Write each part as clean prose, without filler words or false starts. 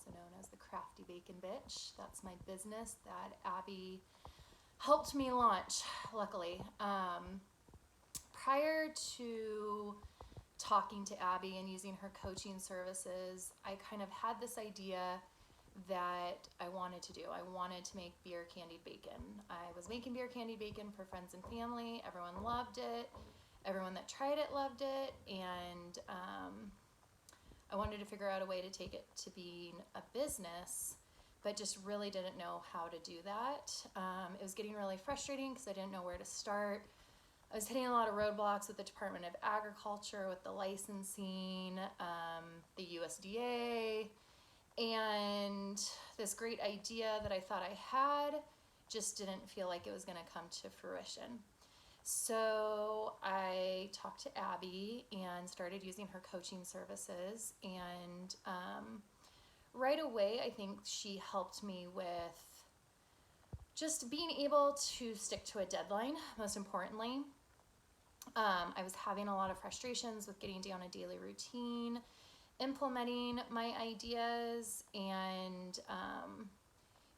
also known as the Crafty Bacon Bitch. That's my business that Abby helped me launch, luckily. Prior to talking to Abby and using her coaching services, I kind of had this idea that I wanted to do. I wanted to make beer candied bacon. I was making beer candied bacon for friends and family. Everyone loved it. Everyone that tried it loved it. And I wanted to figure out a way to take it to being a business, but just really didn't know how to do that. It was getting really frustrating because I didn't know where to start. I was hitting a lot of roadblocks with the Department of Agriculture, with the licensing, the USDA, and this great idea that I thought I had just didn't feel like it was going to come to fruition. So I talked to Abby and started using her coaching services, and right away I think she helped me with just being able to stick to a deadline, most importantly. I was having a lot of frustrations with getting down a daily routine, implementing my ideas, and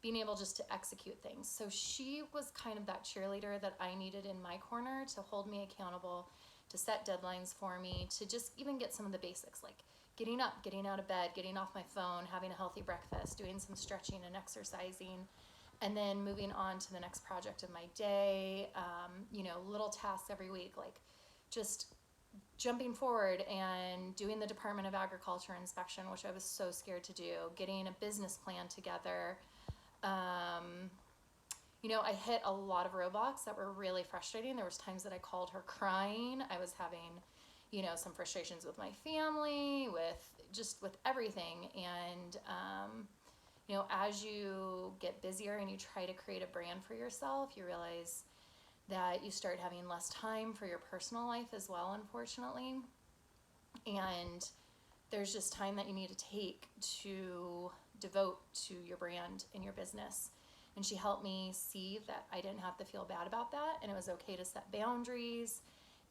being able just to execute things. So she was kind of that cheerleader that I needed in my corner to hold me accountable, to set deadlines for me, to just even get some of the basics like getting up, getting out of bed, getting off my phone, having a healthy breakfast, doing some stretching and exercising, and then moving on to the next project of my day. Little tasks every week, like just jumping forward and doing the Department of Agriculture inspection, which I was so scared to do, getting a business plan together. I hit a lot of roadblocks that were really frustrating. There was times that I called her crying. I was having, some frustrations with my family, with everything. And, as you get busier and you try to create a brand for yourself, you realize that you start having less time for your personal life as well, unfortunately. And there's just time that you need to take to devote to your brand and your business. And she helped me see that I didn't have to feel bad about that, and it was okay to set boundaries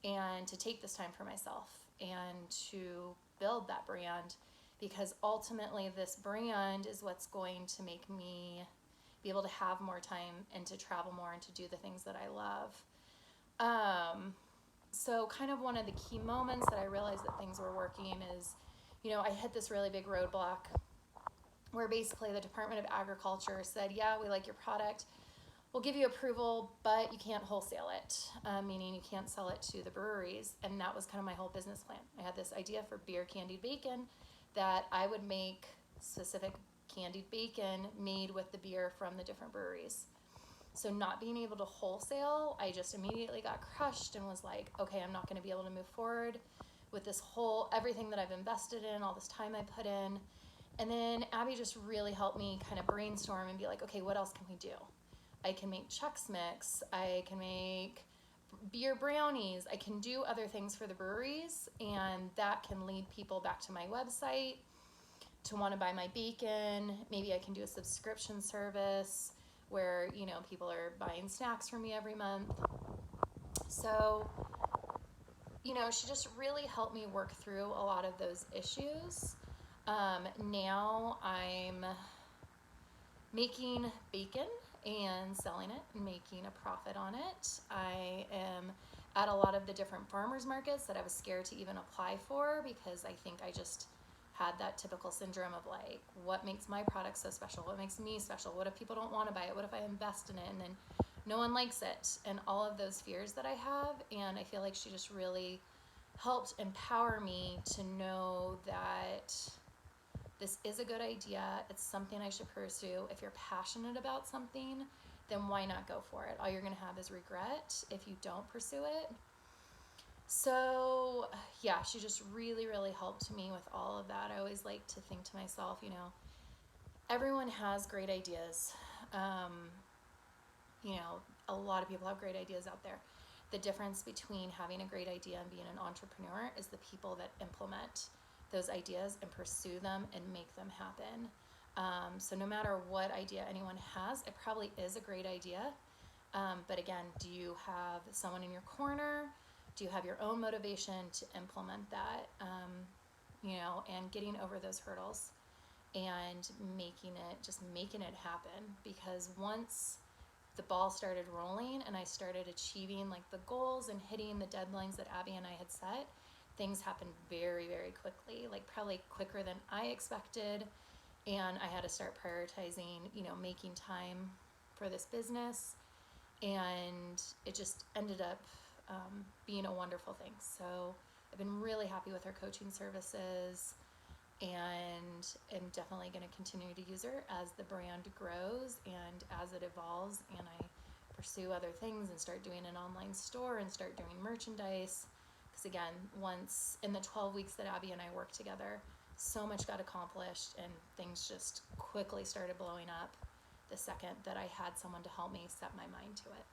and to take this time for myself and to build that brand, because ultimately this brand is what's going to make me be able to have more time and to travel more and to do the things that I love. So kind of one of the key moments that I realized that things were working is, I hit this really big roadblock where basically the Department of Agriculture said, yeah, we like your product. We'll give you approval, but you can't wholesale it, meaning you can't sell it to the breweries. And that was kind of my whole business plan. I had this idea for beer candied bacon that I would make specific candied bacon made with the beer from the different breweries. So not being able to wholesale, I just immediately got crushed and was like, okay, I'm not going to be able to move forward with everything that I've invested in, all this time I put in. And then Abby just really helped me kind of brainstorm and be like, okay, what else can we do? I can make Chex Mix. I can make beer brownies. I can do other things for the breweries, and that can lead people back to my website to want to buy my bacon. Maybe I can do a subscription service where, people are buying snacks from me every month. So, she just really helped me work through a lot of those issues. Now I'm making bacon and selling it and making a profit on it. I am at a lot of the different farmers markets that I was scared to even apply for, because I think I just had that typical syndrome of like, what makes my product so special? What makes me special? What if people don't want to buy it? What if I invest in it and then no one likes it? And all of those fears that I have. And I feel like she just really helped empower me to know that this is a good idea. It's something I should pursue. If you're passionate about something, then why not go for it? All you're going to have is regret if you don't pursue it. So yeah, she just really, really helped me with all of that. I always like to think to myself, everyone has great ideas. A lot of people have great ideas out there. The difference between having a great idea and being an entrepreneur is the people that implement those ideas and pursue them and make them happen. So no matter what idea anyone has, it probably is a great idea. But again, do you have someone in your corner? Do you have your own motivation to implement that? And getting over those hurdles and making it happen. Because once the ball started rolling and I started achieving like the goals and hitting the deadlines that Abby and I had set, things happened very, very quickly, like probably quicker than I expected. And I had to start prioritizing, making time for this business. And it just ended up being a wonderful thing. So I've been really happy with her coaching services, and am definitely going to continue to use her as the brand grows and as it evolves, and I pursue other things and start doing an online store and start doing merchandise. Because again, once in the 12 weeks that Abby and I worked together, so much got accomplished and things just quickly started blowing up the second that I had someone to help me set my mind to it.